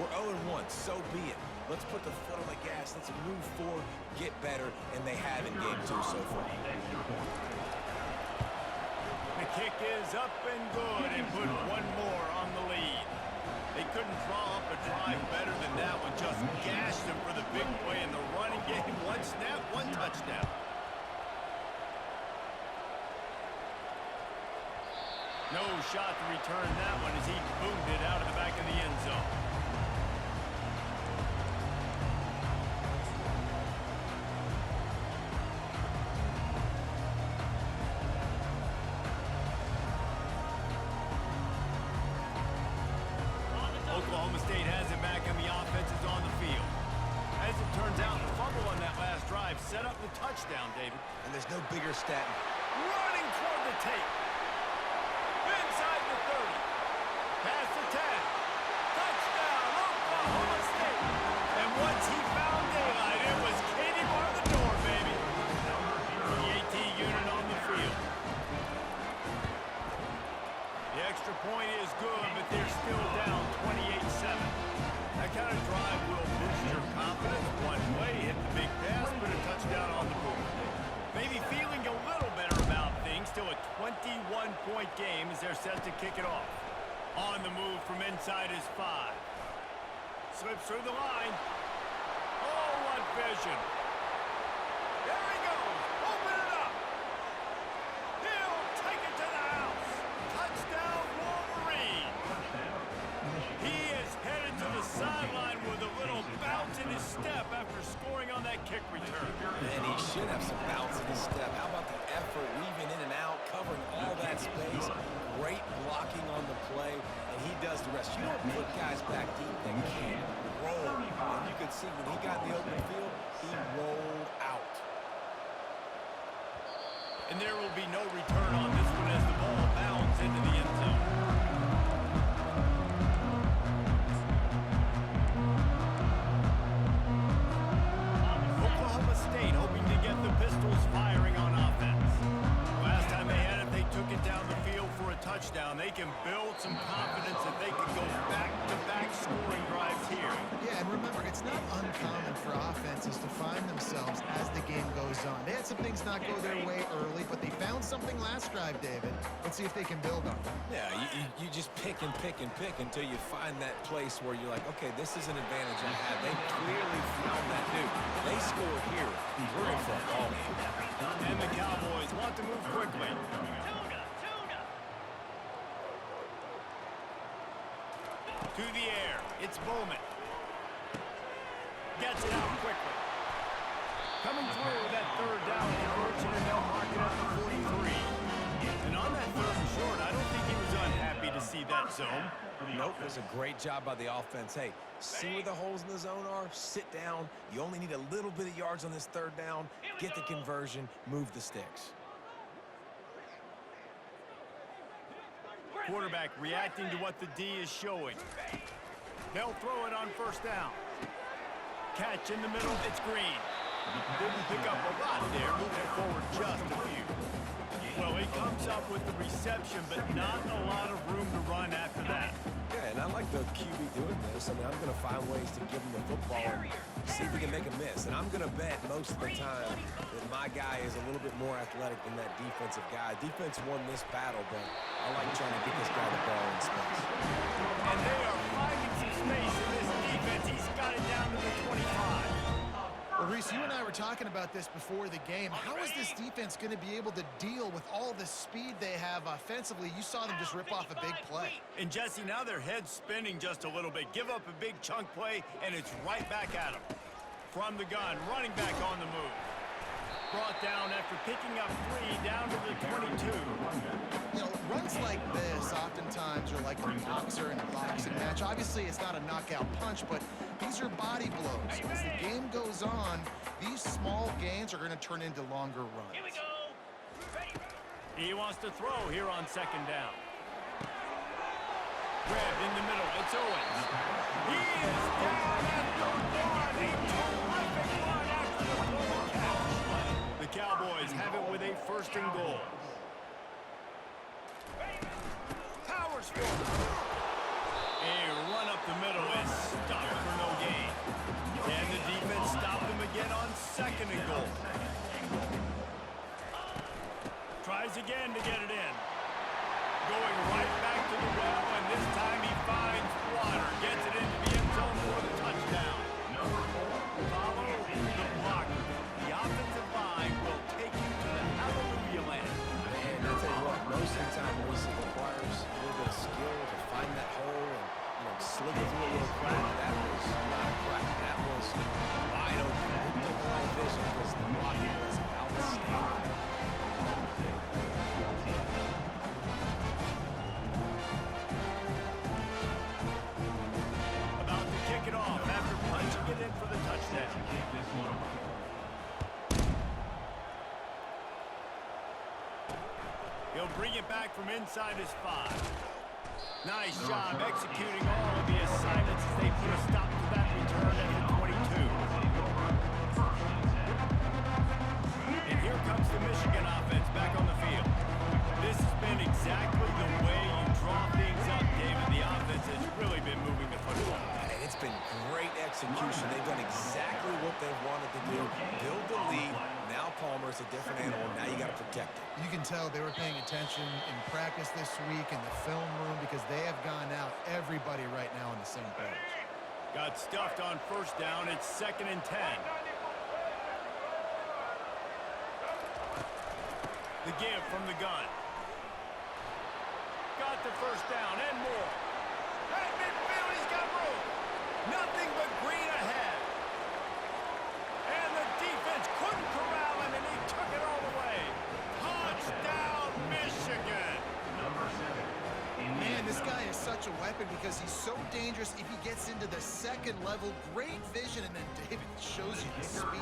We're 0-1, so be it. Let's put the foot on the gas. Let's move forward, get better, and they have in game 2 so far. The kick is up and good and put one more on the lead. They couldn't draw up a drive better than that one. Just gashed them for the big play in the running game. One snap, one touchdown. No shot to return that one as he boomed it out of the back of the end zone. Oklahoma State has it back and the offense is on the field. As it turns out, the fumble on that last drive set up the touchdown, David. And there's no bigger stat. Running toward the tape. Inside the 30. Past the 10. Touchdown, Oklahoma State. And once he found daylight, it was Katie bar the door, baby. The AT unit on the field. The extra point is good, but they're still down 28-7. That kind of drive will boost your confidence. One way, hit the big pass, put a touchdown on the board. Maybe feeling a little better about things. Still a 21-point game as they're set to kick it off. On the move from inside his 5. Slips through the line. Oh, what vision. There he goes. Open it up. He'll take it to the house. Touchdown, Wolverine. He is headed to the sideline with a little bounce in his step after scoring on that kick return. And he should have some bounce in his step. How about the effort, weaving in and out, covering all that space. Great blocking on the play, and he does the rest. You don't put guys back deep that can't roll. And you could see when he got in the open field, he rolled out. And there will be no return on this one as the ball bounds into the end zone. Oklahoma State hoping to get the Pistols firing on offense. Last time they had it, they took it down the field for a touchdown. They can build some confidence that they can go back-to-back scoring drives here. Yeah, and remember, it's not uncommon for offenses to find themselves as the game goes on. They had some things not go their way early, but they found something last drive, David. Let's see if they can build on it. Yeah, you just pick and pick and pick until you find that place where you're like, okay, this is an advantage I have. They clearly found that dude. They score here. We're in for a ball game. And the Cowboys want to move quickly. To the air. It's Bowman. Gets it out quickly. Coming through that third down conversion, and they'll mark it at the 43. And on that third and short, I don't think he was unhappy to see that zone. Nope, it was a great job by the offense. Hey, see where the holes in the zone are, sit down. You only need a little bit of yards on this third down. Get the conversion, move the sticks. Quarterback reacting to what the D is showing. They'll throw it on first down. Catch in the middle, it's Green. Didn't pick up a lot there, moving forward just a few. Well, he comes up with the reception, but not a lot of room to run after that. Yeah, and I like the QB doing this. I mean, I'm going to find ways to give him the football and see if we can make a miss. And I'm going to bet most of the time that my guy is a little bit more athletic than that defensive guy. Defense won this battle, but I like trying to get this guy the ball in space. And they are finding some space in this defense. He's got it down to the 25. Well, Reese, you and I were talking about this before the game. How is this defense going to be able to deal with all the speed they have offensively? You saw them just rip off a big play. And Jesse, now their head's spinning just a little bit. Give up a big chunk play, and it's right back at them. From the gun, running back on the move. Brought down after picking up 3 down to the 22. You know, runs like this oftentimes are like a boxer in a boxing match. Obviously, it's not a knockout punch, but these are body blows. As the game goes on, these small gains are going to turn into longer runs. Here we go. Ready. He wants to throw here on second down. Grabbed in the middle. It's Owens. He is down at the 1. A terrific run after the forward catch. The Cowboys have it with a first and goal. Powers forward. A run up the middle is stopped. tries again to get it in. Going right back to the well, and this time he finds water. Gets it into the end zone for the touchdown. Follow the blocker. The offensive line will take you to the hallelujah land. And I'll tell you what, most of the time racing requires a little bit of skill to find that hole and, slip it through a little crack. That was not a crack. That was wide open. Didn't get the right vision because the blocking was outstanding. About to kick it off after punching it in for the touchdown. He'll bring it back from inside his 5. Nice job executing all of the assignments as they put a stop to that return at the 22. And here comes the Michigan offense back on the field. This has been exactly the way you draw things up, David. The offense has really been moving the football. And it's been great execution. They've done exactly what they've wanted to do. Build the lead. Now Palmer's a different animal. Now you got to protect it. You can tell they were paying attention in practice this week in the film room because they have gone out everybody right now on the same page. Got stuffed on first down. It's 2nd and 10. The give from the gun. Got the first down and more. At midfield, he's got room. Nothing but green ahead. And the defense couldn't corral him, and he took it all the way. Touchdown, Michigan. Man, this guy is such a weapon because he's so dangerous if he gets into the second level. Great vision, and then David shows you the speed.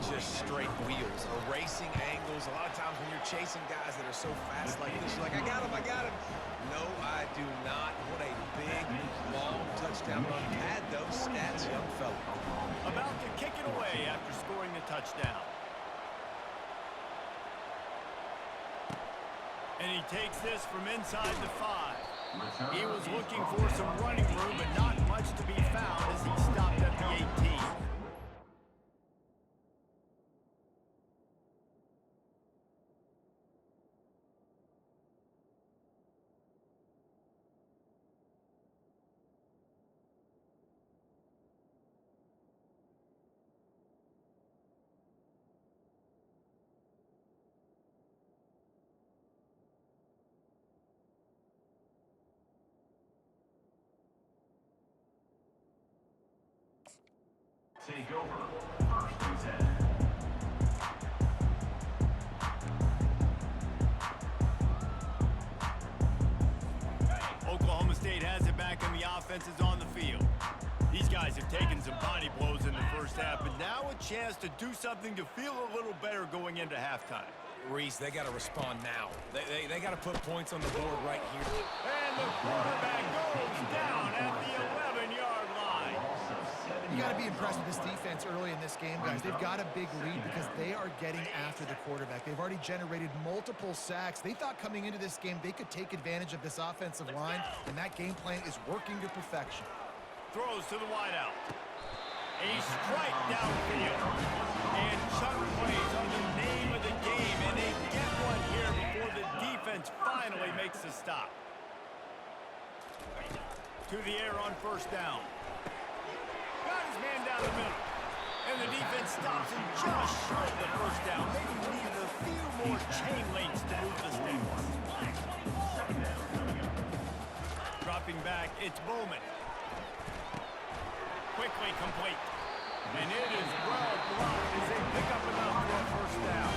Just straight wheels, erasing angles. A lot of times when you're chasing guys that are so fast like this, you're like, I got him, I got him. No, I do not. What a big, long touchdown run. Pad those stats, young fella. About to kick it away after scoring the touchdown. And he takes this from inside the 5. He was looking for some running room, but not much to be found as he stopped at the 18. Take over. 1st and 10. Oklahoma State has it back and the offense is on the field. These guys have taken some body blows in the first half, but now a chance to do something to feel a little better going into halftime. Reese, they got to respond now. They got to put points on the board right here. And the quarterback goes down at the 11-yard line. You got to be impressed with this defense early in this game, guys. They've got a big lead because they are getting after the quarterback. They've already generated multiple sacks. They thought coming into this game they could take advantage of this offensive line, and that game plan is working to perfection. Throws to the wideout. A strike downfield. And Chuck plays on the name of the game, and they get one here before the defense finally makes the stop. To the air on first down. Got his man down the middle. And the defense stops him just short of the first down. Maybe needed a few more chain links to move the sticks. Dropping back, it's Bowman. Quickly complete. And it is well blocked as they pick up enough for a first down.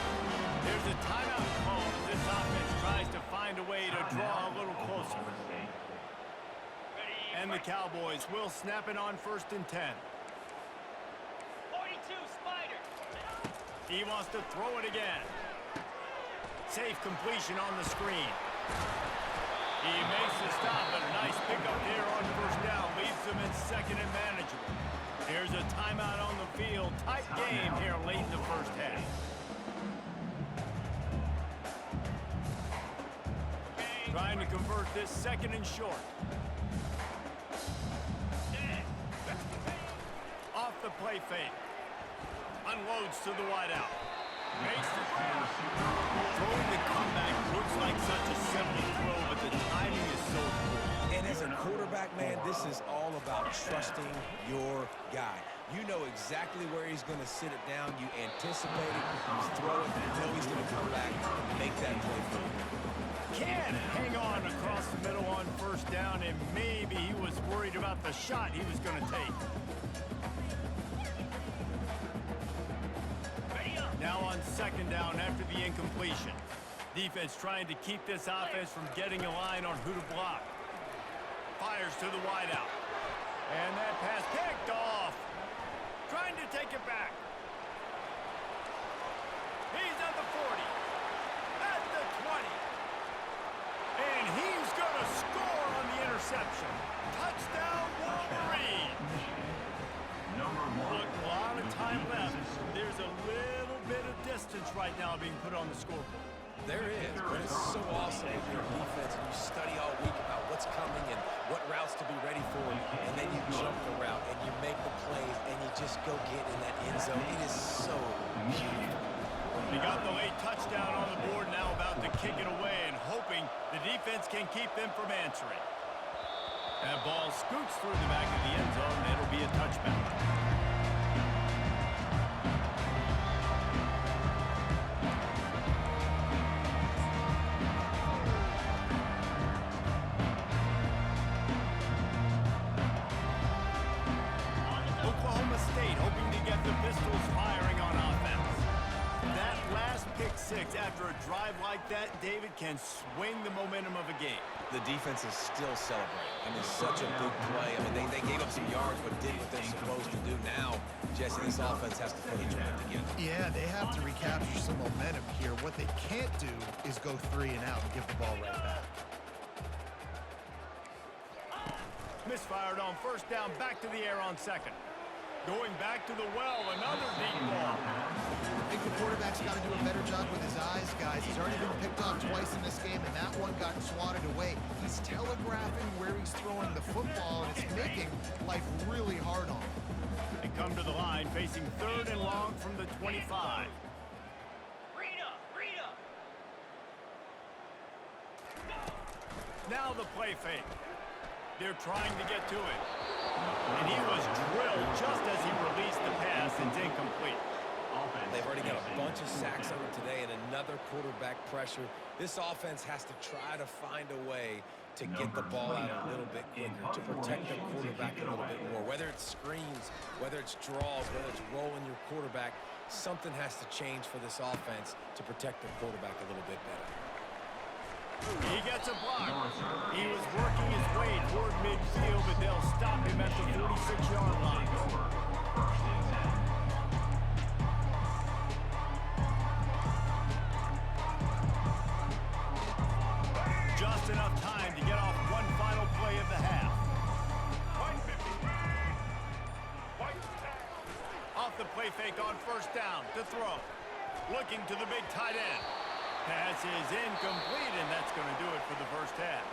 There's a timeout call as this offense tries to find a way to draw a little closer. And the Cowboys will snap it on 1st and 10. 42 Spider. He wants to throw it again. Safe completion on the screen. He makes the stop, but a nice pickup there on first down. Leaves them in second and manageable. Here's a timeout on the field. Tight game here late in the first half. Trying to convert this 2nd and short. Off the play fake. Unloads to the wideout. Makes the grab. Throwing the comeback looks like such a simple throw, but the timing is so poor. And as a quarterback, man, this is all about trusting your guy. You know exactly where he's going to sit it down. You anticipate it. You throw it. You know he's going to come back and make that play for you. Can hang on across the middle on first down, and maybe he was worried about the shot he was going to take. Now on second down after the incompletion. Defense trying to keep this offense from getting a line on who to block. Fires to the wideout. And that pass picked off. Trying to take it back. He's at the 40. At the 20. And he's going to score on the interception. Touchdown, Wolverines. Look, a lot of time left. There's a little bit of distance right now being put on the scoreboard. There is, but it's so awesome with your defense. And you study all week about what's coming and what routes to be ready for, and then you jump the route and you make the plays and you just go get in that end zone. It is so beautiful. He got the late touchdown on the board, now about to kick it away and hoping the defense can keep them from answering. That ball scoots through the back of the end zone, and it'll be a touchback. Oklahoma State hoping to get the Pistols firing on offense. That last pick six after a drive like that, David, can swing the momentum of a game. The defense is still celebrating. I mean, such a big play. I mean, they gave up some yards, but did what they're supposed to do. Now, Jesse, this offense has to put a drive together. Yeah, they have to recapture some momentum here. What they can't do is go 3 and out and give the ball right back. Misfired on first down, back to the air on second. Going back to the well, another deep ball. I think the quarterback's got to do a better job with his eyes, guys. He's already been picked off twice in this game, and that one got swatted away. He's telegraphing where he's throwing the football, and it's making life really hard on him. They come to the line, facing third and long from the 25. Now the play fake. They're trying to get to it. And he was drilled just as he released the pass. It's incomplete. They've already got a bunch of sacks on them today and another quarterback pressure. This offense has to try to find a way to get the ball out a little bit quicker, to protect the quarterback a little bit more. Whether it's screens, whether it's draws, whether it's rolling your quarterback, something has to change for this offense to protect the quarterback a little bit better. He gets a block. He was working his way toward midfield, but they'll stop him at the 46-yard line. Just enough time to get off one final play of the half. Off the play fake on first down to throw. Looking to the big tight end. Pass is incomplete, and that's going to do it for the first half.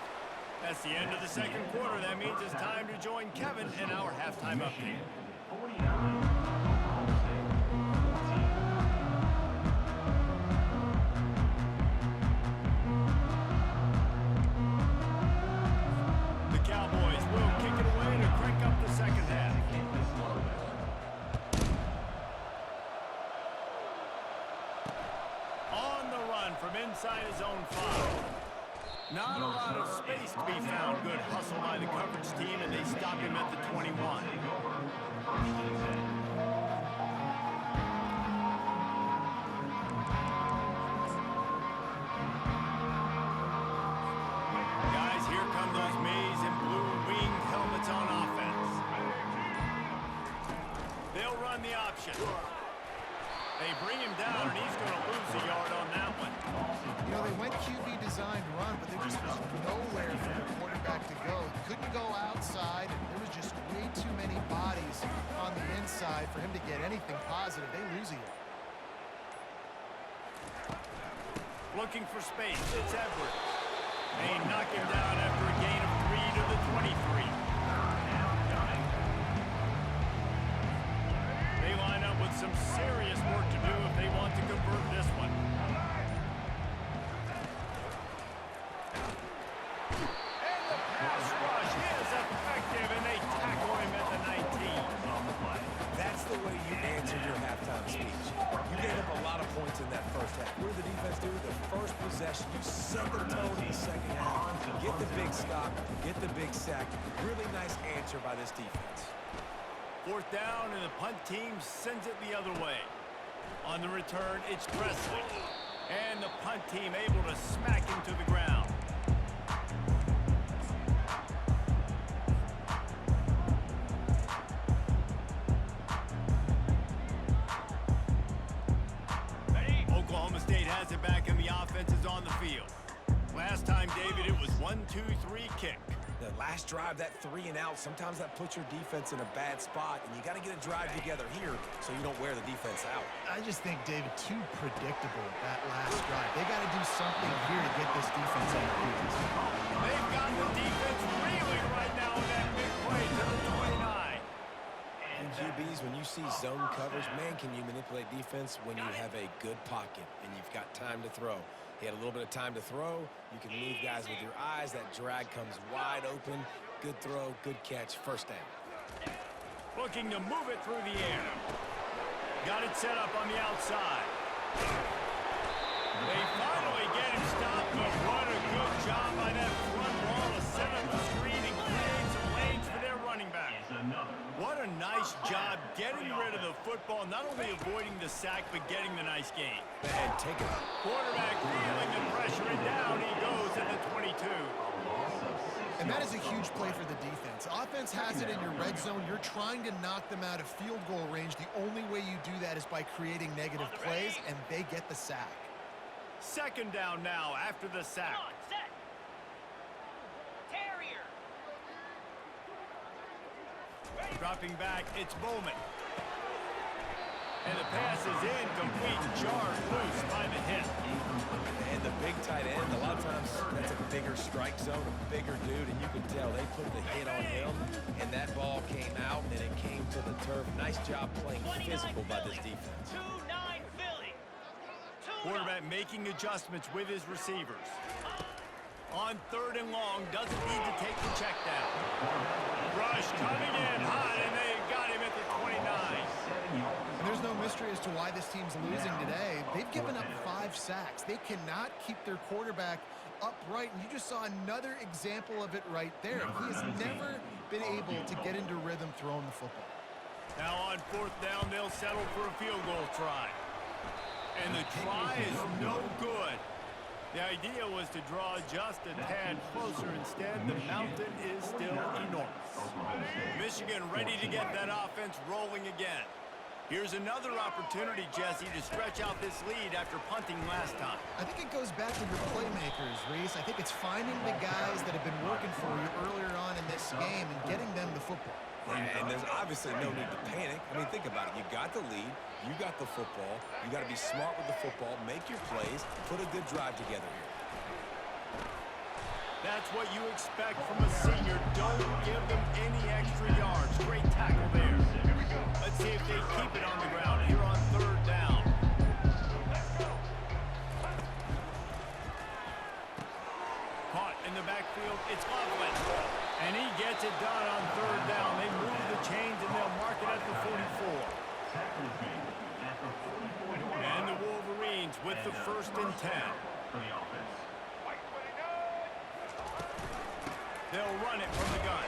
That's the end of the second quarter. That means it's time to join Kevin in our halftime update. The Cowboys will kick it away to crank up the second half. From inside his own 5. Not a lot of space to be found. Good hustle by the coverage team, and they stop him at the 21. Guys, here come those maize and blue winged helmets on offense. They'll run the option. They bring him down, and he's going to lose a yard on that one. You know, they went QB designed run, but there just was nowhere for the quarterback to go. He couldn't go outside, and there was just way too many bodies on the inside for him to get anything positive. They lose a yard. Looking for space. It's Edwards. They knock him down after a gain of 3 to the 23. They line up with some serious work to do if they want to convert this Stu, the first possession, you set the tone in the second half. Get the big stop, get the big sack. Really nice answer by this defense. Fourth down, and the punt team sends it the other way. On the return, it's Presley. And the punt team able to smack him to the ground. Oklahoma State has it back, and the offense is on the field. Last time, David, it was 1-2-3 kick. The last drive, that 3 and out, sometimes that puts your defense in a bad spot, and you got to get a drive together here so you don't wear the defense out. I just think, David, too predictable that last drive. They got to do something here to get this defense on their heels. They've got the defense reeling right now in that big play to the 29. And QBs, when you see zone coverage, man, can you manipulate defense when you have a good pocket and you've got time to throw. He had a little bit of time to throw. You can move guys with your eyes. That drag comes wide open. Good throw, good catch, first down. Looking to move it through the air. Got it set up on the outside. They finally get him stopped, but what a good job by that front wall to set up the screen and create some lanes for their running back. What a nice job getting rid of the football, not only avoiding the sack, but getting the nice gain. And take it. Quarterback feeling the pressure, and down he goes at the 22. And that is a huge play for the defense. Offense has it in your red zone. You're trying to knock them out of field goal range. The only way you do that is by creating negative plays, and they get the sack. Second down now after the sack. Dropping back, it's Bowman. And the pass is incomplete, jarred loose by the hip. And the big tight end, a lot of times that's a bigger strike zone, a bigger dude, and you can tell they put the hit on him, and that ball came out, and it came to the turf. Nice job playing physical by this defense. 2-9 Philly. Quarterback making adjustments with his receivers. On third and long, doesn't need to take the check down. Rush coming in hot, and they got him at the 29. And there's no mystery as to why this team's losing today. They've given up 5 sacks. They cannot keep their quarterback upright, and you just saw another example of it right there. He has never been able to get into rhythm throwing the football. Now on fourth down, they'll settle for a field goal try. And the try is no good. The idea was to draw just a tad closer. Instead, the mountain is still enormous. Michigan ready to get that offense rolling again. Here's another opportunity, Jesse, to stretch out this lead after punting last time. I think it goes back to your playmakers, Reese. I think it's finding the guys that have been working for you earlier on in this game and getting them the football. And there's obviously no need to panic. I mean, think about it. You got the lead. You got the football. You got to be smart with the football. Make your plays. Put a good drive together here. That's what you expect from a senior. Don't give them any extra yards. Great tackle there. Let's see if they keep it on the ground here on third down. Caught in the backfield. It's Loveland. And he gets it done on third down. They move the chains, and they'll mark it at the 44. And the Wolverines with the 1st and 10. They'll run it from the gun.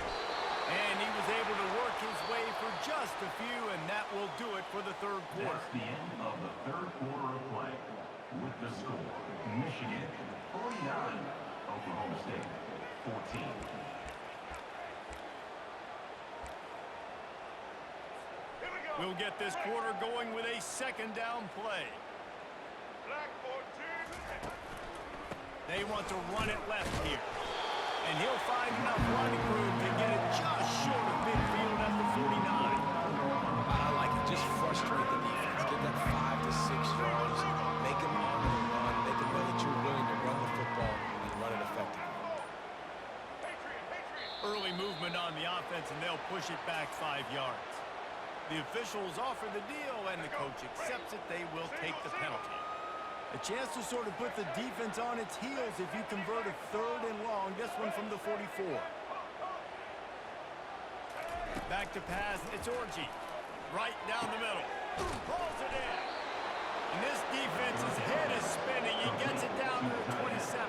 And he was able to work his way for just a few, and that will do it for the third quarter. That's the end of the third quarter of play. With the score, Michigan 49, Oklahoma State 14. We'll get this quarter going with a second down play. They want to run it left here. And he'll find enough running room to get it just short of midfield at the 49. I like it. Just frustrate the defense. Get that 5 to 6 yards. Make them honor the run. Make them know that you're willing to run the football and run it effectively. Early movement on the offense, and they'll push it back 5 yards. The officials offer the deal, and the coach accepts it. They will take the penalty. A chance to sort of put the defense on its heels if you convert a third and long. This one from the 44. Back to pass. It's Orji. Right down the middle. Balls it in. And this defense's head is spinning. He gets it down to the 27.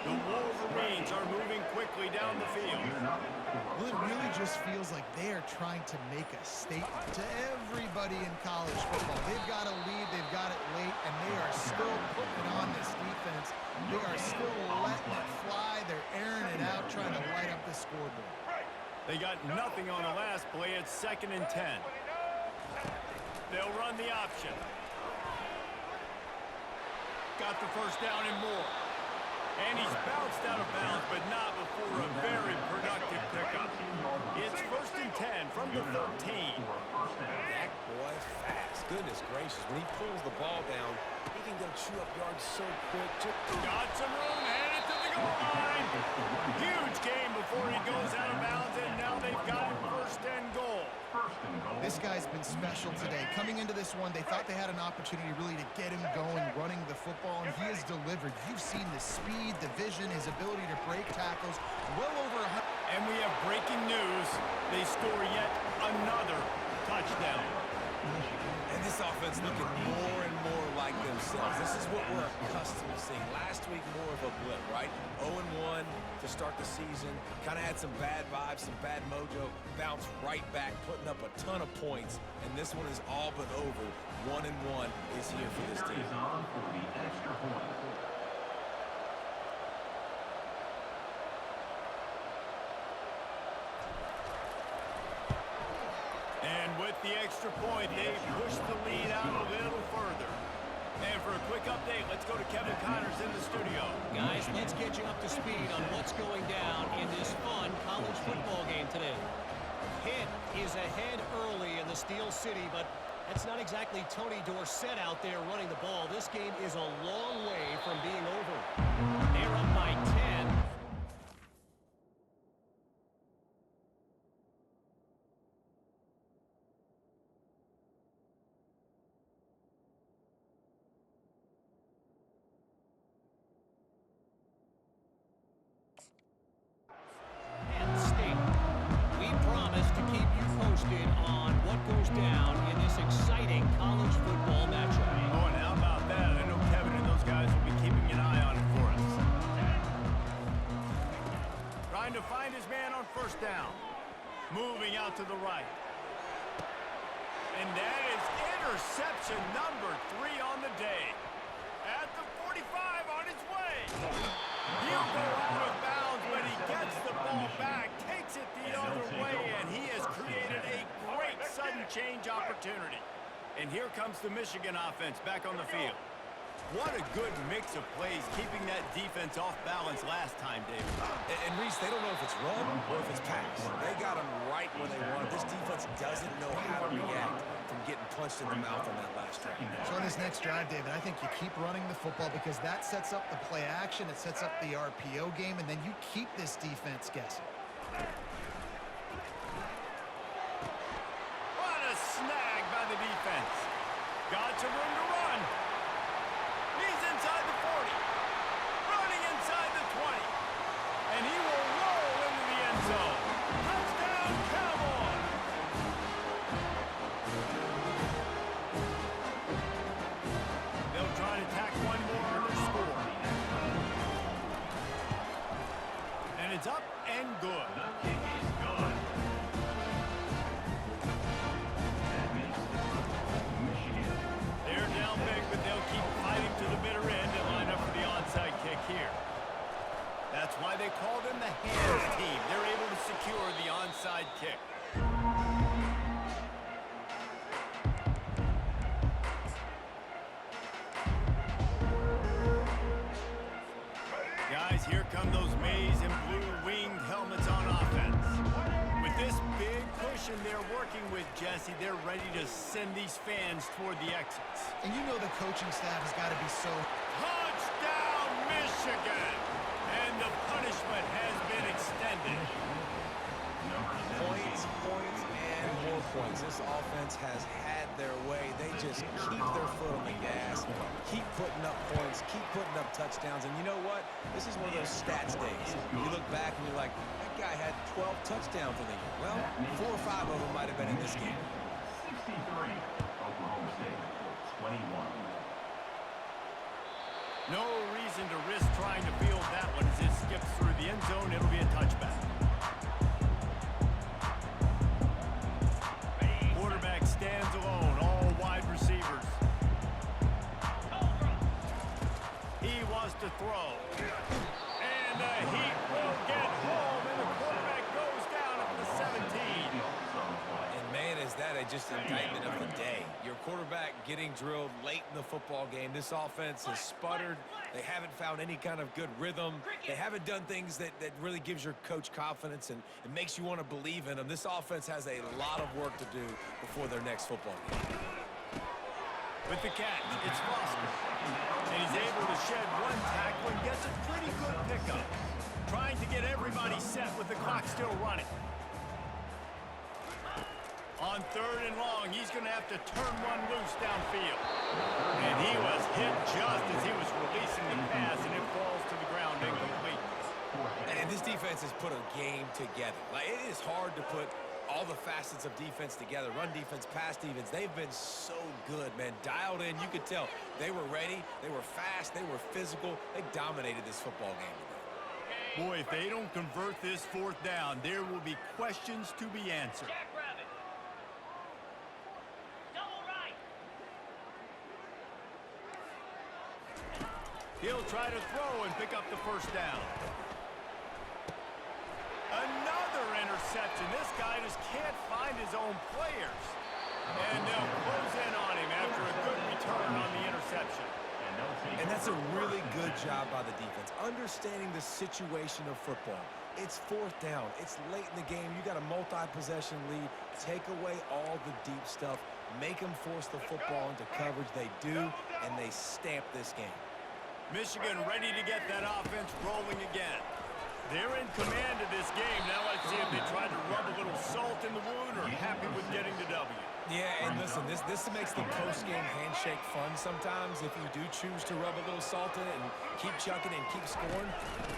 The Wolverines are moving quickly down the field. Well, it really just feels like they are trying to make a statement to everybody in college football. They've got a lead, they've got it late, and they are still putting it on this defense. They are still letting it fly. They're airing it out, trying to light up the scoreboard. They got nothing on the last play. It's 2nd and 10. They'll run the option. Got the first down and more. And he's bounced out of bounds, but not before a very productive pickup. It's 1st and 10 from the 13. That boy fast. Goodness gracious. When he pulls the ball down, he can go chew up yards so quick. Got some room, headed to the goal line. Huge game before he goes out of bounds, and now they've got him 1st and goal. This guy's been special today. Coming into this one, they thought they had an opportunity really to get him going, running the football, and he has delivered. You've seen the speed, the vision, his ability to break tackles, well over 100. And we have breaking news. They score yet another touchdown. And this offense looking more and more like themselves. This is what we're accustomed to seeing. Last week, more of a blip, right? 0-1 to start the season. Kind of had some bad vibes, some bad mojo. Bounced right back, putting up a ton of points. And this one is all but over. 1-1 is here for this team. Is on for the extra point. And with the extra point, they push the lead out a little further. And for a quick update, let's go to Kevin Connors in the studio. Guys, let's get you up to speed on what's going down in this fun college football game today. Pitt is ahead early in the Steel City, but that's not exactly Tony Dorsett out there running the ball. This game is a long way from being over. They're up by 10. Penn State. We promise to keep you posted on what goes down in this exciting college football matchup. Oh, and how about that? I know Kevin and those guys will be keeping an eye on it for us. Trying to find his man on 1st down. Moving out to the right. And that is interception number 3 on the day. At the 45 on his way. He'll go out of bounds, but he gets the ball back, takes it the other way, and he has created a great sudden change opportunity. And here comes the Michigan offense back on the field. What a good mix of plays, keeping that defense off balance last time, David. And Reese, they don't know if it's run or if it's pass. They got them right where they want it. This defense doesn't know how to react from getting punched in the mouth on that last drive. So on this next drive, David, I think you keep running the football because that sets up the play action, it sets up the RPO game, and then you keep this defense guessing. What a snag by the defense. Got some room to run. He's inside the 40. Running inside the 20. And he will roll into the end zone. Touchdown, Cowboys! They'll try to tack one more on their score. And it's up and good. The kick is good. That makes it Michigan. They're down big, but they'll keep fighting to the bitter end and line up for the onside kick here. That's why they call them the hands team. They're able to secure the onside kick. Guys, here come those maize and blue winged helmets on offense. With this big cushion they're working with, Jesse, they're ready to send these fans toward the exits. And you know the coaching staff has got to be so... Touchdown, Michigan! And the punishment has been extended. Points, points, and more points. This offense has had their way. They just keep their foot on the gas, keep putting up points, keep putting up touchdowns. And you know what? This is one of those stats days. You look back and you're like, that guy had 12 touchdowns in the year. Well, 4 or 5 of them might have been in this game. 63, Oklahoma State, 21. No reason to risk trying to field that one as it skips through the end zone. It'll be a touchback. Quarterback stands alone, all wide receivers. He wants to throw. And the Heat will get home, and the quarterback goes down at the 17. And man, is that just indictment of the day. Your quarterback getting drilled late in the football game. This offense has sputtered. They haven't found any kind of good rhythm. They haven't done things that really gives your coach confidence and it makes you want to believe in them. This offense has a lot of work to do before their next football game. With the catch, it's Foster. And he's able to shed one tackle and gets a pretty good pickup. Trying to get everybody set with the clock still running. On 3rd and long, he's going to have to turn one loose downfield. And he was hit just as he was releasing the pass, and it falls to the ground incomplete. And this defense has put a game together. Like, it is hard to put all the facets of defense together. Run defense, pass defense. They've been so good, man. Dialed in. You could tell they were ready. They were fast. They were physical. They dominated this football game today. Boy, if they don't convert this 4th down, there will be questions to be answered. He'll try to throw and pick up the 1st down. Another interception. This guy just can't find his own players. And they'll close in on him after a good return on the interception. And that's a really good job by the defense, understanding the situation of football. It's 4th down. It's late in the game. You got a multi-possession lead. Take away all the deep stuff. Make them force the football into coverage. They do, and they stamp this game. Michigan ready to get that offense rolling again. They're in command of this game. Now let's see if they try to rub a little salt in the wound or happy with getting the W. Yeah, and listen, this makes the post-game handshake fun sometimes. If you do choose to rub a little salt in it and keep chucking and keep scoring,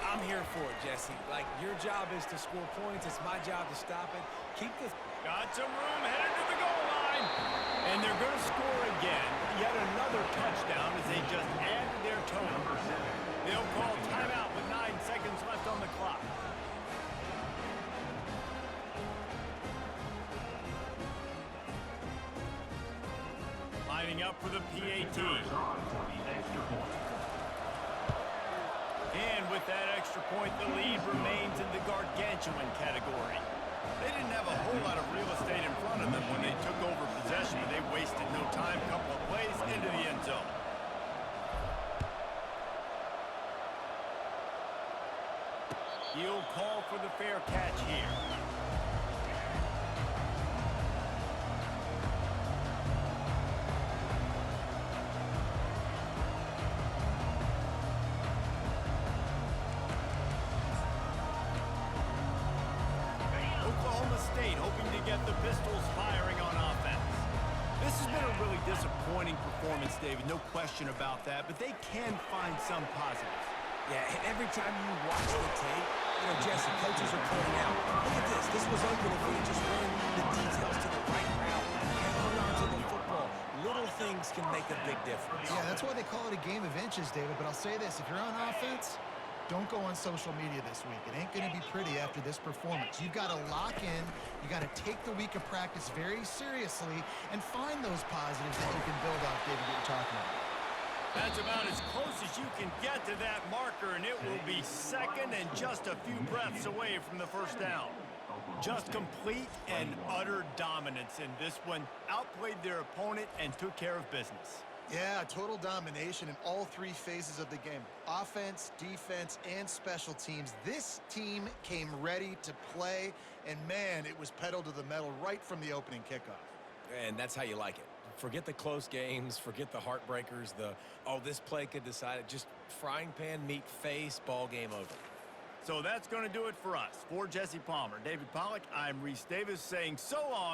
I'm here for it, Jesse. Like, your job is to score points. It's my job to stop it. Keep the... Got some room, headed to the goal line. And they're going to score again. Yet another touchdown as they just added their total. They'll call timeout with 9 seconds left on the clock. Lining up for the PAT. And with that extra point, the lead remains in the gargantuan category. They didn't have a whole lot of real estate in front of them when they took over possession. They wasted no time, couple of plays into the end zone. He'll call for the fair catch here. Oklahoma State hoping to get the Pistols firing on offense. This has been a really disappointing performance, David, no question about that, but they can find some positives. Yeah, and every time you watch the tape, you know, Jesse, coaches are pointing out, look at this. This was open if we just run the details to the right route and hold on to the football. Little things can make a big difference. Yeah, that's why they call it a game of inches, David. But I'll say this, if you're on offense, don't go on social media this week. It ain't going to be pretty after this performance. You've got to lock in. You got to take the week of practice very seriously and find those positives that you can build off, David, what you're talking about. That's about as close as you can get to that marker, and it will be second and just a few breaths away from the 1st down. Just complete and utter dominance in this one. Outplayed their opponent and took care of business. Yeah, total domination in all 3 phases of the game. Offense, defense, and special teams. This team came ready to play, and man, it was pedal to the metal right from the opening kickoff. And that's how you like it. Forget the close games, forget the heartbreakers, this play could decide it. Just frying pan, meat face, ball game over. So that's going to do it for us. For Jesse Palmer, David Pollack, I'm Reese Davis saying so long.